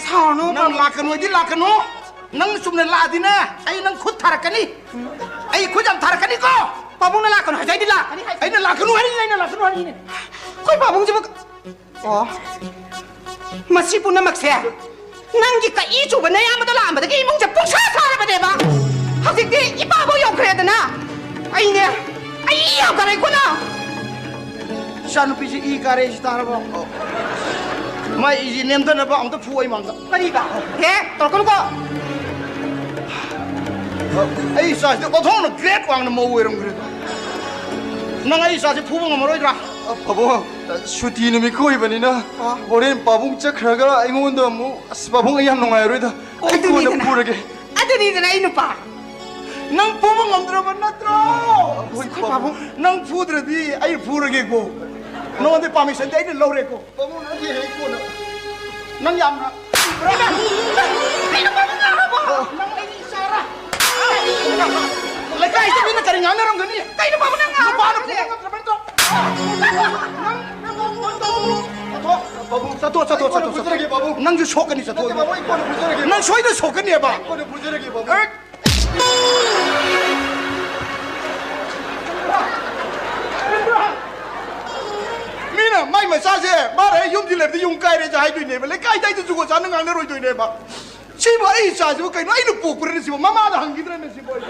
사노 난 라카노지 라카노 난 숨는 라디나 아이 난 콧타라카니 아이 고장 타라카니 거 바봉나 라카노 하자이 딜라 아이 난 라카노 하니 난 라카노 하니 거기 바봉 좀 마시부나 막세 난기가 이 좁은 내 아무도 라마다 이 몽자 뽕사 살아봐 봐 학생들 이 바보 욕해야 되나 아이네 아이 욕하라구나 샤누피지 이 가레지 타라봐 마 이제 냄새나 봐 아무도 부어이 망다 그러니까 해 떨거고 아이 사실 어통은 그레트 왕는 뭐 이런 그래 난 아이 사실 부부가 뭐라더라 바보 슈티 놈이 거의 버니나 오랜 바봉 짝크라가 이모인도 뭐 바봉이 양 농아요리다 아이고는 부르게 아들이잖아 이 누빠 난 부부가 없더라 나더라 난 부드러디 아이 부르게고 너한테 밤에 있을 때 아이를 넣으래고 바보 난 이게 해고 난 얌나 아이는 바보가 하고 난 아이 살아 내가 이제 맨날 가ring 안하는 거니 아이는 바보가 너 바로 부부가 들어봤어 Satu. Nang ju shokan ni satu. Nang shoy tu shokan ni ba. Mina mai ma sa se ba re yum di le di yung kai re ja hai tu ne ba le kai dai tu ko sa nang ngang ne roi tu ne ba. Si ba ai sa ju kai no ai lu pu ku re si ba mama da hang gi ne si boy.